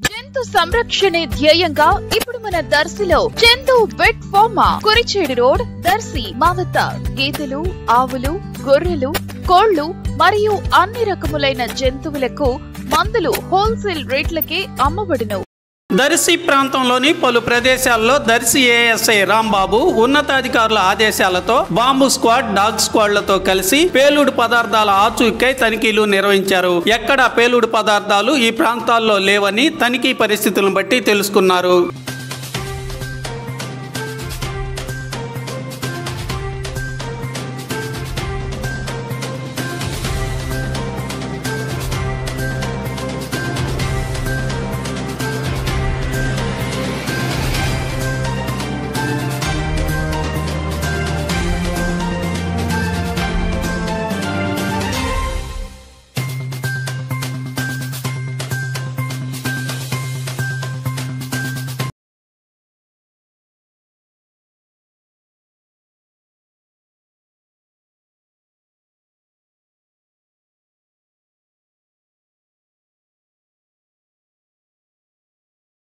జంతు సంరక్షణే ధ్యేయంగా ఇప్పుడు మన దర్శిలో Chandu vet pharma, Kurichedu road, Darsi. మా వద్ద గేదెలు, ఆవులు, గొర్రెలు, కోళ్లు మరియు అన్ని రకములైన జంతువులకు మందులు హోల్సేల్ రేట్లకే అమ్మబడును. దర్శి ప్రాంతంలోని పలు ప్రదేశాల్లో దర్శి ఏఎస్ఐ రాంబాబు ఉన్నతాధికారుల ఆదేశాలతో బాంబు స్క్వాడ్, డాగ్ స్క్వాడ్లతో కలిసి పేలుడు పదార్థాల ఆచూకై తనిఖీలు నిర్వహించారు. ఎక్కడ పేలుడు పదార్థాలు ఈ ప్రాంతాల్లో లేవని తనిఖీ పరిస్థితులను బట్టి తెలుసుకున్నారు.